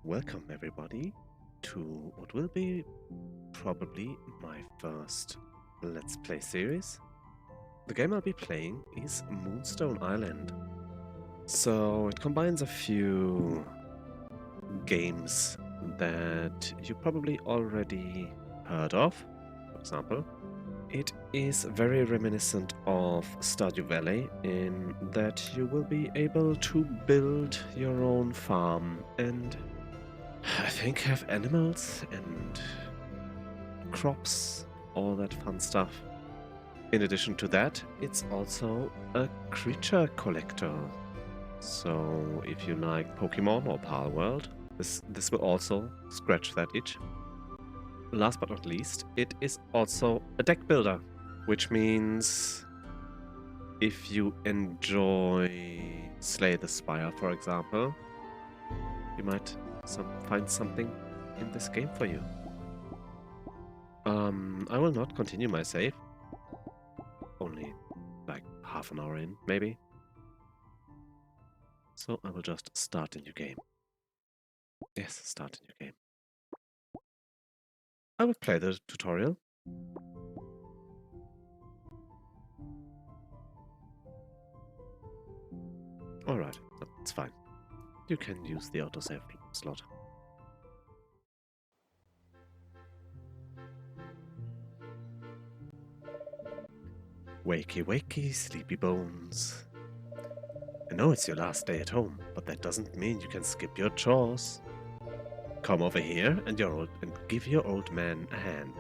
welcome everybody to what will be probably my first Let's Play series. The game I'll be playing is Moonstone Island. So it combines a few games that you probably already heard of. For example, it is very reminiscent of Stardew Valley in that you will be able to build your own farm and I think have animals and crops, all that fun stuff. In addition to that, it's also a creature collector. So if you like Pokemon or Pal World, this will also scratch that itch. Last but not least, it is also a deck builder, which means if you enjoy Slay the Spire, for example, you might find something in this game for you. I will not continue my save. Only like half an hour in, maybe. So I will just start a new game. Yes, start a new game. I will play the tutorial. Alright, that's fine. You can use the autosave slot. Wakey wakey, sleepy bones. I know it's your last day at home, but that doesn't mean you can skip your chores. Come over here and give your old man a hand.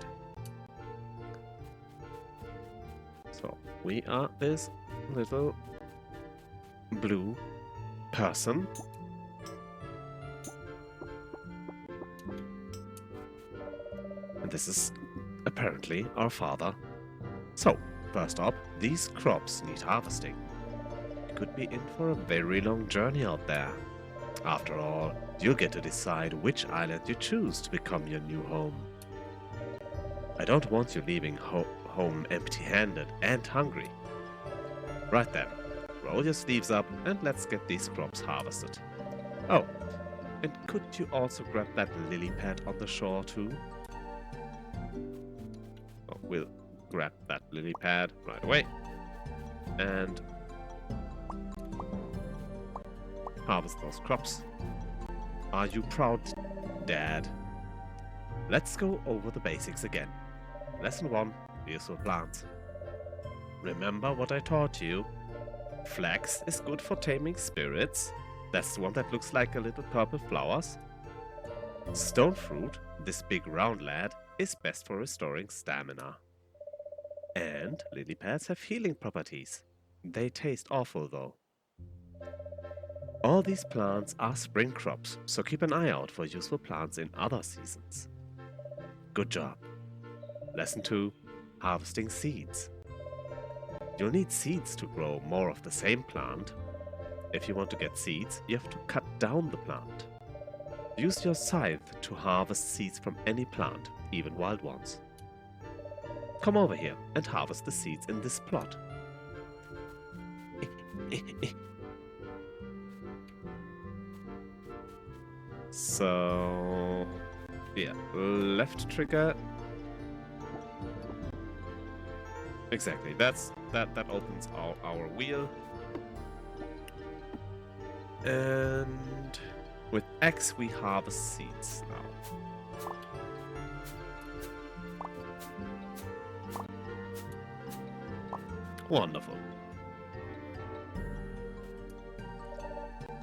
So, we are this little blue person. And this is apparently our father. So, first up, these crops need harvesting. You could be in for a very long journey out there. After all, you'll get to decide which island you choose to become your new home. I don't want you leaving home empty-handed and hungry. Right then, roll your sleeves up and let's get these crops harvested. Oh, and could you also grab that lily pad on the shore too? Oh, we'll grab that lily pad right away. And harvest those crops. Are you proud, Dad? Let's go over the basics again. Lesson 1, useful plants. Remember what I taught you? Flax is good for taming spirits. That's the one that looks like a little purple flowers. Stone fruit, this big round lad, is best for restoring stamina. And lily pads have healing properties. They taste awful though. All these plants are spring crops, so keep an eye out for useful plants in other seasons. Good job. Lesson 2, harvesting seeds. You'll need seeds to grow more of the same plant. If you want to get seeds, you have to cut down the plant. Use your scythe to harvest seeds from any plant, even wild ones. Come over here and harvest the seeds in this plot. So, yeah, left trigger. Exactly, that opens our wheel. And with X we harvest seeds now. Wonderful.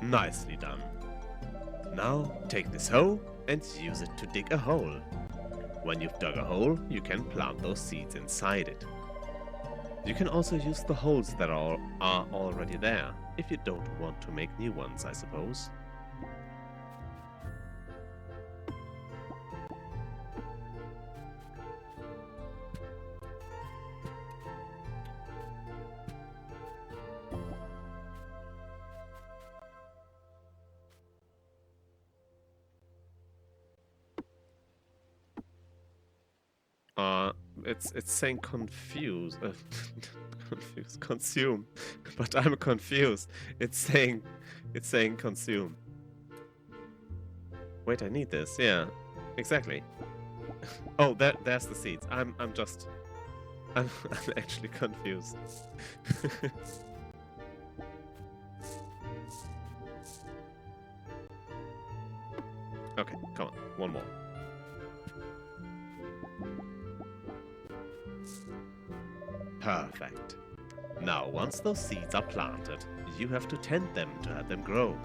Nicely done. Now take this hoe and use it to dig a hole. When you've dug a hole, you can plant those seeds inside it. You can also use the holes that are already there, if you don't want to make new ones, I suppose. It's saying confuse, consume, but I'm confused. It's saying consume. Wait, I need this. Yeah, exactly. Oh, there's the seeds. I'm actually confused. Okay, come on, one more. Perfect. Now, once those seeds are planted, you have to tend them to have them grow.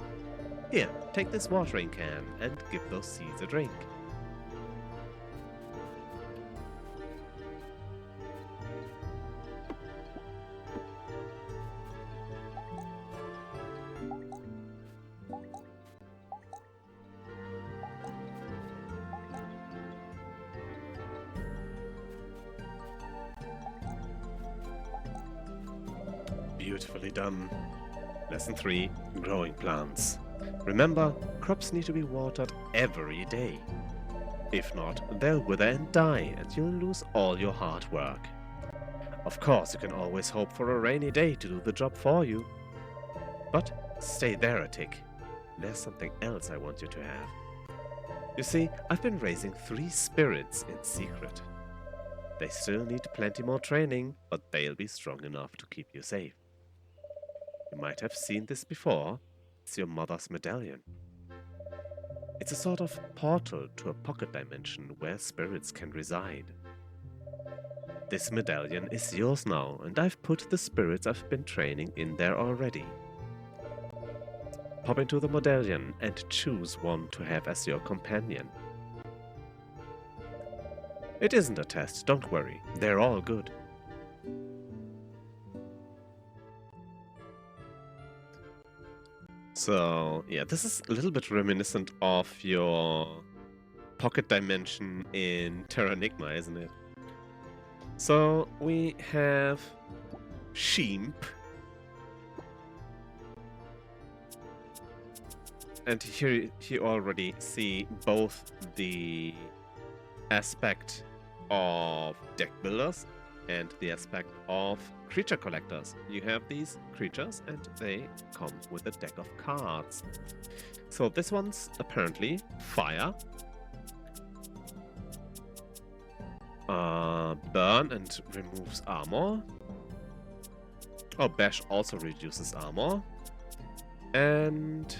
Here, take this watering can and give those seeds a drink. Beautifully done. Lesson 3, growing plants. Remember, crops need to be watered every day. If not, they'll wither and die, and you'll lose all your hard work. Of course, you can always hope for a rainy day to do the job for you. But stay there a tick. There's something else I want you to have. You see, I've been raising 3 spirits in secret. They still need plenty more training, but they'll be strong enough to keep you safe. You might have seen this before. It's your mother's medallion. It's a sort of portal to a pocket dimension where spirits can reside. This medallion is yours now, and I've put the spirits I've been training in there already. Pop into the medallion and choose one to have as your companion. It isn't a test, don't worry, they're all good. So, yeah, this is a little bit reminiscent of your pocket dimension in Terranigma, isn't it? So, we have Sheep. And here you already see both the aspect of deck builders and the aspect of creature collectors. You have these creatures and they come with a deck of cards. So this one's apparently fire. Burn and removes armor. Oh, bash also reduces armor. And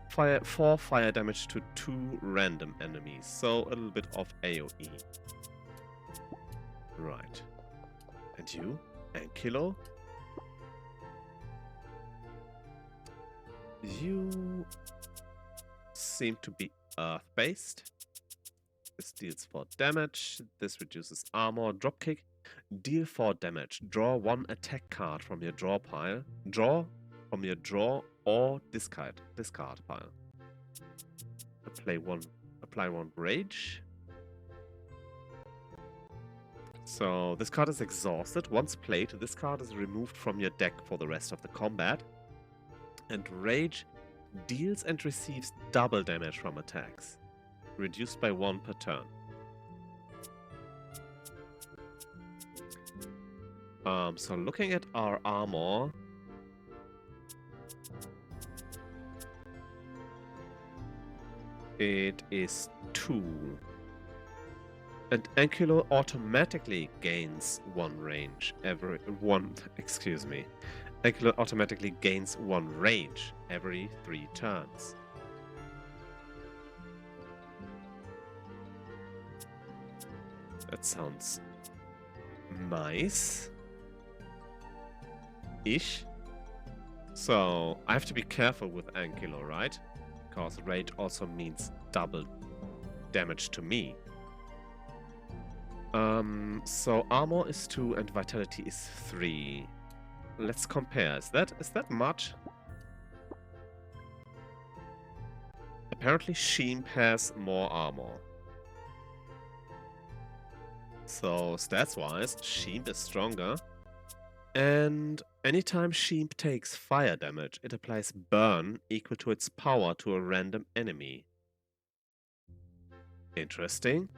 4 fire damage to 2 random enemies. So a little bit of AoE. Right. And you, Ankilo? You seem to be earth-based. This deals 4 damage. This reduces armor. Dropkick. Deal 4 damage. Draw 1 attack card from your draw pile. Draw from your draw or discard pile. Apply 1 rage. So this card is exhausted. Once played, this card is removed from your deck for the rest of the combat. And rage deals and receives double damage from attacks, reduced by 1 per turn. So looking at our armor, it is 2. And Ankilo automatically gains 1 range every Ankilo automatically gains 1 rage every 3 turns. That sounds nice. Ish. So I have to be careful with Ankilo, right? Because rage also means double damage to me. So armor is 2 and vitality is 3. Let's compare. Is that much? Apparently Sheep has more armor. So stats-wise, Sheep is stronger. And anytime Sheep takes fire damage, it applies burn equal to its power to a random enemy. Interesting.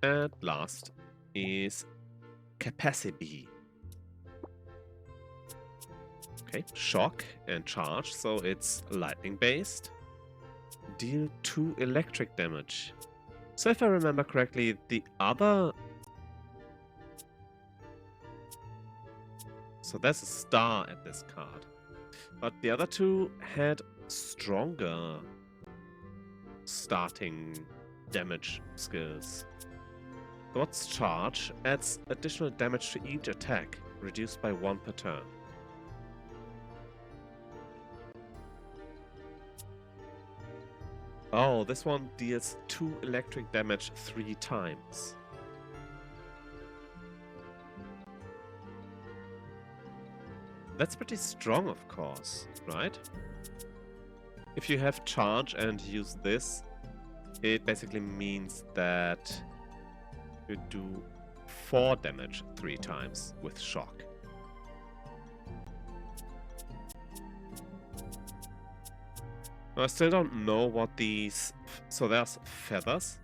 And last is capacity. Okay, shock and charge, so it's lightning based. Deal 2 electric damage. So if I remember correctly, the other... So there's a star at this card. But the other two had stronger starting damage skills. God's charge adds additional damage to each attack, reduced by 1 per turn. Oh, this one deals 2 electric damage 3 times. That's pretty strong, of course, right? If you have charge and use this, it basically means that you do 4 damage 3 times with shock. I still don't know what these... So there's feathers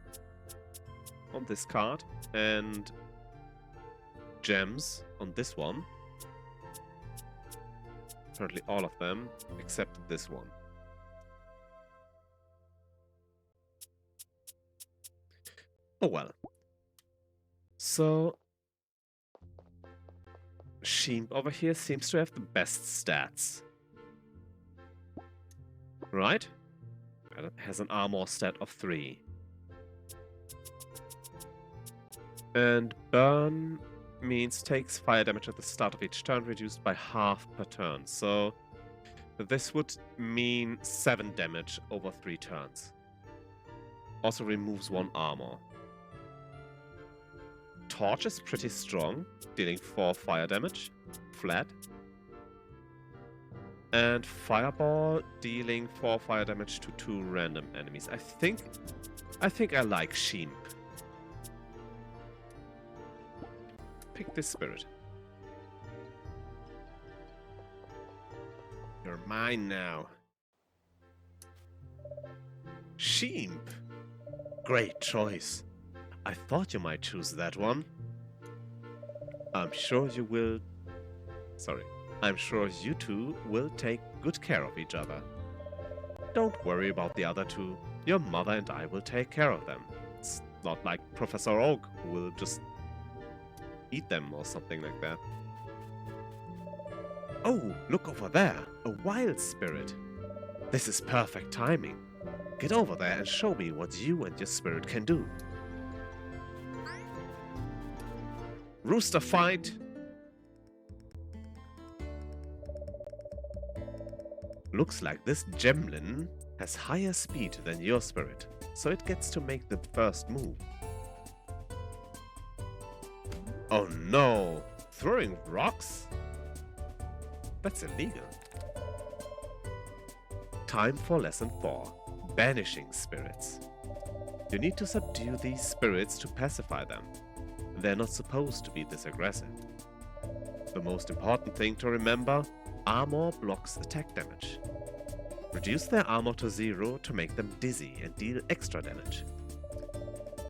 on this card and gems on this one. Apparently all of them except this one. Oh well. So Sheemp over here seems to have the best stats. Right? It has an armor stat of 3. And burn means takes fire damage at the start of each turn, reduced by half per turn. So this would mean 7 damage over 3 turns. Also removes 1 armor. Torch is pretty strong, dealing 4 fire damage, flat. And Fireball, dealing 4 fire damage to 2 random enemies. I think I like Sheemp. Pick this spirit. You're mine now. Sheemp! Great choice. I thought you might choose that one. I'm sure you will... Sorry. I'm sure you two will take good care of each other. Don't worry about the other two. Your mother and I will take care of them. It's not like Professor Oak, who will just eat them or something like that. Oh, look over there! A wild spirit! This is perfect timing. Get over there and show me what you and your spirit can do. Rooster fight! Looks like this Gemlin has higher speed than your spirit, so it gets to make the first move. Oh no! Throwing rocks? That's illegal. Time for lesson 4. Banishing spirits. You need to subdue these spirits to pacify them. They're not supposed to be this aggressive. The most important thing to remember: armor blocks attack damage. Reduce their armor to 0 to make them dizzy and deal extra damage.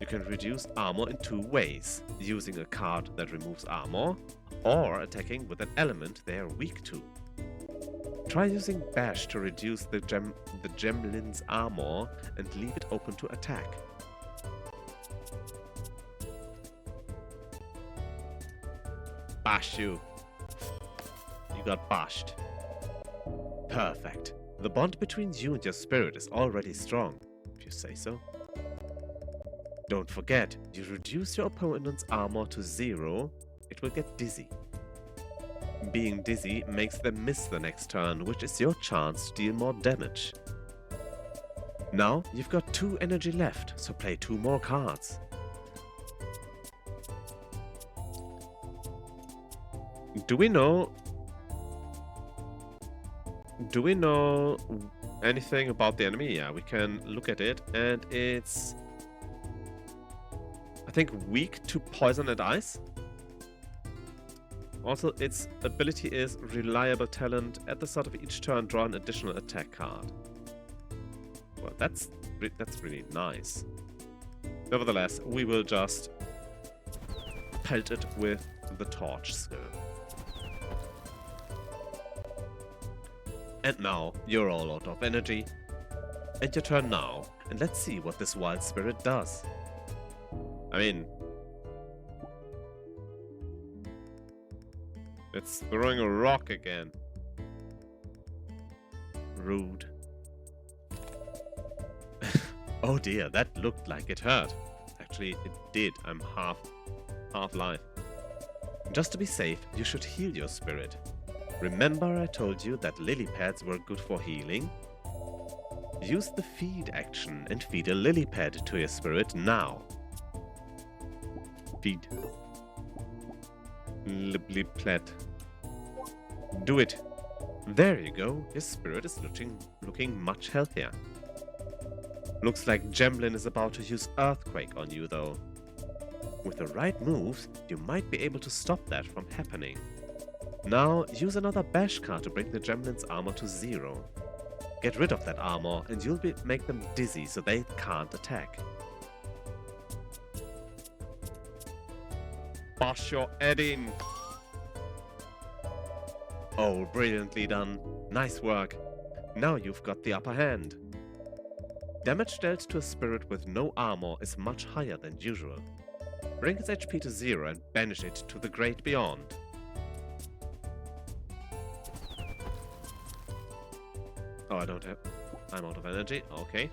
You can reduce armor in 2 ways: using a card that removes armor, or attacking with an element they are weak to. Try using Bash to reduce the Gemlin's armor and leave it open to attack. Bash you. You got bashed. Perfect. The bond between you and your spirit is already strong, if you say so. Don't forget, you reduce your opponent's armor to 0, it will get dizzy. Being dizzy makes them miss the next turn, which is your chance to deal more damage. Now you've got 2 energy left, so play 2 more cards. Do we know anything about the enemy? Yeah, we can look at it, and it's, I think, weak to poison and ice. Also, its ability is reliable talent. At the start of each turn, draw an additional attack card. Well, that's really nice. Nevertheless, we will just pelt it with the torch skill. And now you're all out of energy. And your turn now. And let's see what this wild spirit does. I mean, it's throwing a rock again. Rude. Oh dear, that looked like it hurt. Actually, it did. I'm half life. Just to be safe, you should heal your spirit. Remember I told you that lily pads were good for healing? Use the feed action and feed a lily pad to your spirit now. Feed. Lily pad. Do it. There you go. Your spirit is looking much healthier. Looks like Gemlin is about to use Earthquake on you though. With the right moves, you might be able to stop that from happening. Now, use another bash card to bring the Gemlin's armor to 0. Get rid of that armor and you'll make them dizzy so they can't attack. Bash your head in! Oh, brilliantly done. Nice work. Now you've got the upper hand. Damage dealt to a spirit with no armor is much higher than usual. Bring its HP to 0 and banish it to the great beyond. Oh, I don't have... I'm out of energy. Okay.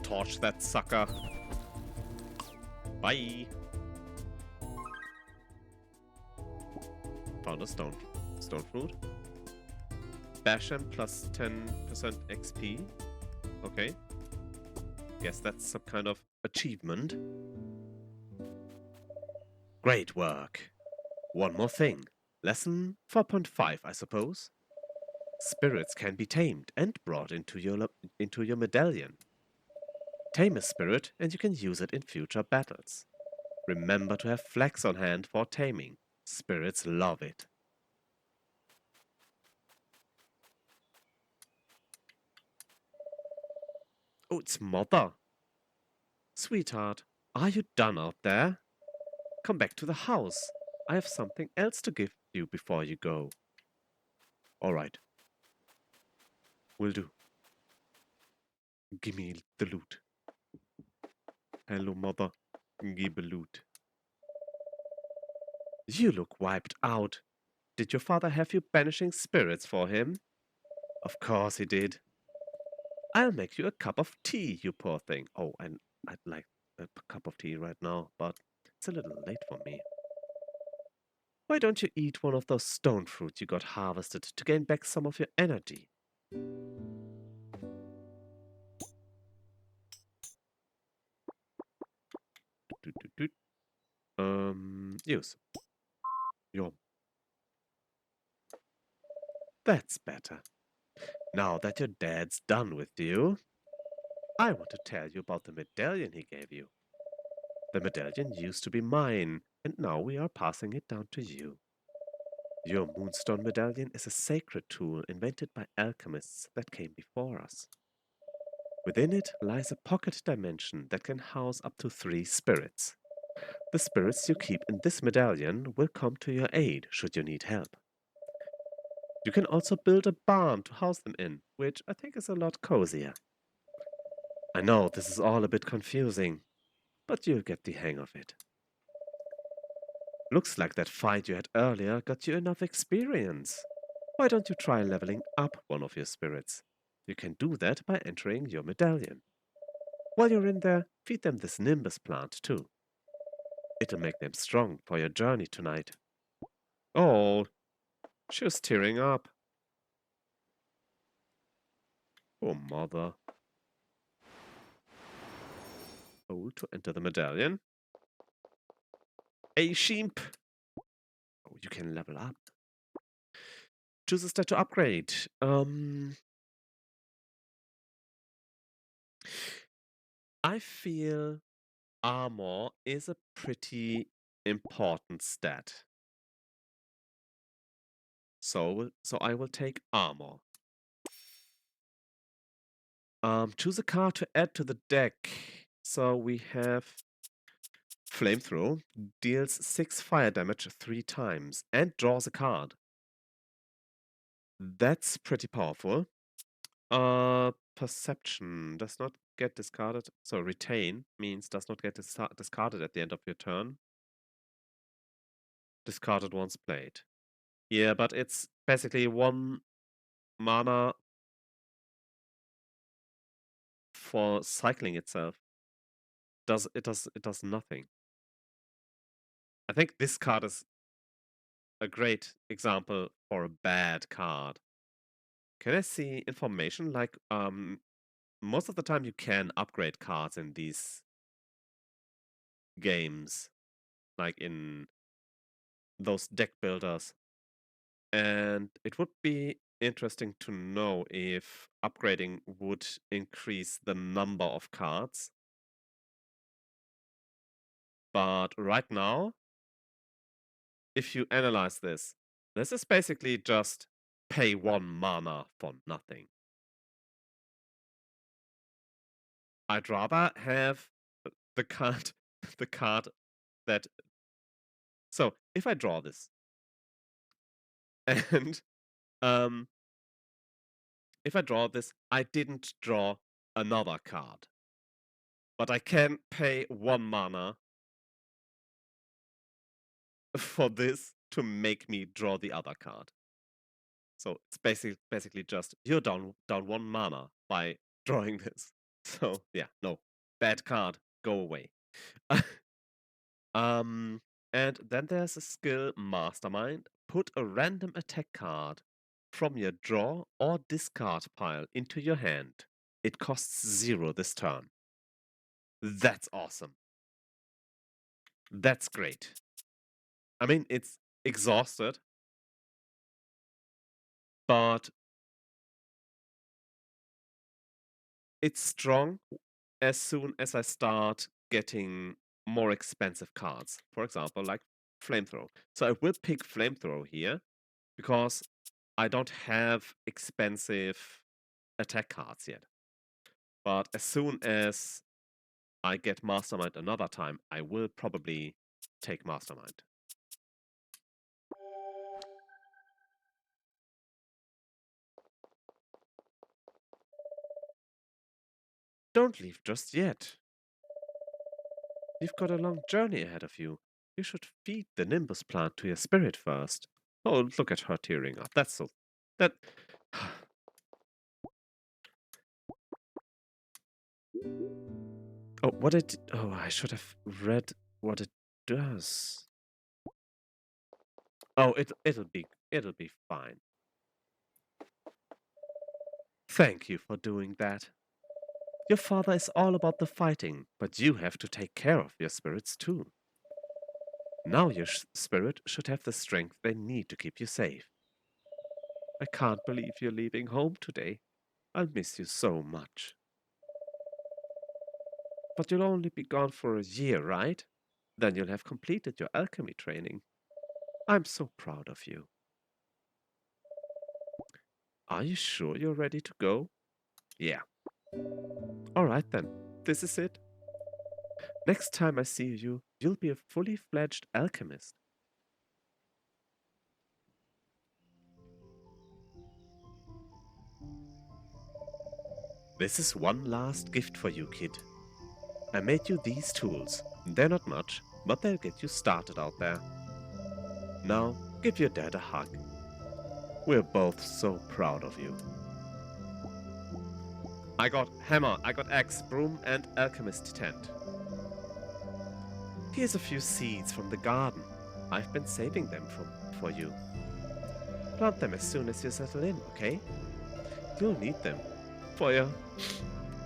Torch that sucker. Bye. Found a stone fruit. Bash him plus 10% XP. Okay. Guess that's some kind of achievement. Great work. One more thing. Lesson 4.5, I suppose. Spirits can be tamed and brought into your medallion. Tame a spirit and you can use it in future battles. Remember to have flax on hand for taming. Spirits love it. Oh, it's Mother. Sweetheart, are you done out there? Come back to the house. I have something else to give you before you go. Alright. Will do. Gimme the loot. Hello, Mother. Give the loot. You look wiped out. Did your father have you banishing spirits for him? Of course he did. I'll make you a cup of tea, you poor thing. Oh, and I'd like a cup of tea right now, but it's a little late for me. Why don't you eat one of those stone fruit you got harvested to gain back some of your energy? Use. Yum. That's better. Now that your dad's done with you, I want to tell you about the medallion he gave you. The medallion used to be mine, and now we are passing it down to you. Your Moonstone medallion is a sacred tool invented by alchemists that came before us. Within it lies a pocket dimension that can house up to 3 spirits. The spirits you keep in this medallion will come to your aid should you need help. You can also build a barn to house them in, which I think is a lot cozier. I know this is all a bit confusing, but you'll get the hang of it. Looks like that fight you had earlier got you enough experience. Why don't you try leveling up one of your spirits? You can do that by entering your medallion. While you're in there, feed them this Nimbus plant too. It'll make them strong for your journey tonight. Oh, she was tearing up. Oh, mother. Oh, to enter the medallion. A sheep. Oh, you can level up. Choose a stat to upgrade. I feel armor is a pretty important stat. So I will take armor. Choose a card to add to the deck. So we have Flamethrower, deals 6 fire damage 3 times, and draws a card. That's pretty powerful. Perception does not get discarded. So retain means does not get discarded at the end of your turn. Discarded once played. Yeah, but it's basically 1 mana for cycling itself. It does nothing. I think this card is a great example for a bad card. Can I see information? Like, most of the time you can upgrade cards in these games, like in those deck builders. And it would be interesting to know if upgrading would increase the number of cards. But right now, if you analyze this, this is basically just pay 1 mana for nothing. I'd rather have the card the card that. So if I draw this and if I draw this, I didn't draw another card. But I can pay 1 mana for this to make me draw the other card. So it's basically just you're down 1 mana by drawing this. So yeah, no. Bad card. Go away. And then there's a skill Mastermind. Put a random attack card from your draw or discard pile into your hand. It costs 0 this turn. That's awesome. That's great. I mean, it's exhausted, but it's strong as soon as I start getting more expensive cards. For example, like Flamethrower. So I will pick Flamethrower here because I don't have expensive attack cards yet. But as soon as I get Mastermind another time, I will probably take Mastermind. Don't leave just yet. You've got a long journey ahead of you. You should feed the Nimbus plant to your spirit first. Oh, look at her tearing up. That's so. That. Oh, what it. Oh, I should have read what it does. Oh, it'll be fine. Thank you for doing that. Your father is all about the fighting, but you have to take care of your spirits too. Now your spirit should have the strength they need to keep you safe. I can't believe you're leaving home today. I'll miss you so much. But you'll only be gone for a year, right? Then you'll have completed your alchemy training. I'm so proud of you. Are you sure you're ready to go? Yeah. Alright then, this is it. Next time I see you, you'll be a fully fledged alchemist. This is one last gift for you, kid. I made you these tools. They're not much, but they'll get you started out there. Now, give your dad a hug. We're both so proud of you. I got hammer, I got axe, broom, and alchemist tent. Here's a few seeds from the garden. I've been saving them for you. Plant them as soon as you settle in, okay? You'll need them for your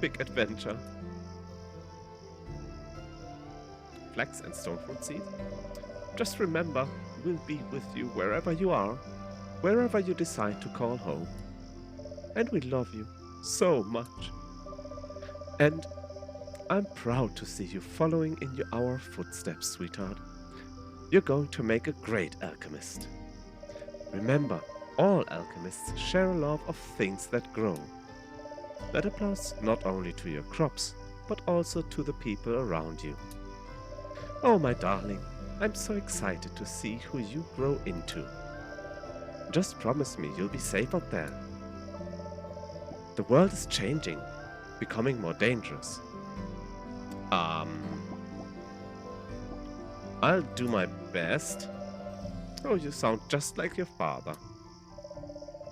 big adventure. Flax and stonefruit seeds? Just remember, we'll be with you wherever you are, wherever you decide to call home. And we love you so much. And I'm proud to see you following in our footsteps, sweetheart. You're going to make a great alchemist. Remember, all alchemists share a love of things that grow. That applies not only to your crops, but also to the people around you. Oh, my darling, I'm so excited to see who you grow into. Just promise me you'll be safe out there. The world is changing, becoming more dangerous. I'll do my best. Oh, you sound just like your father.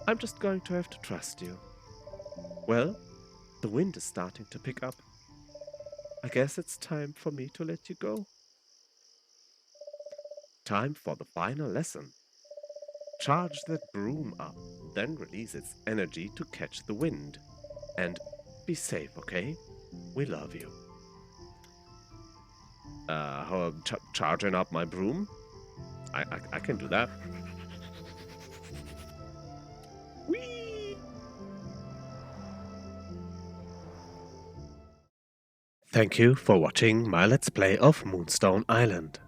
I'm just going to have to trust you. Well, the wind is starting to pick up. I guess it's time for me to let you go. Time for the final lesson. Charge that broom up, then release its energy to catch the wind. And be safe, okay? We love you. How I'm charging up my broom? I can do that. Whee! Thank you for watching my Let's Play of Moonstone Island.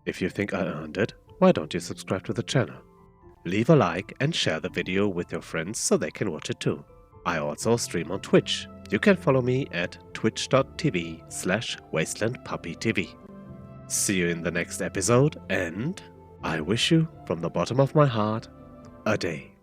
If you think I earned it, why don't you subscribe to the channel? Leave a like and share the video with your friends so they can watch it too. I also stream on Twitch. You can follow me at twitch.tv/wastelandpuppytv. See you in the next episode, and I wish you, from the bottom of my heart, a day.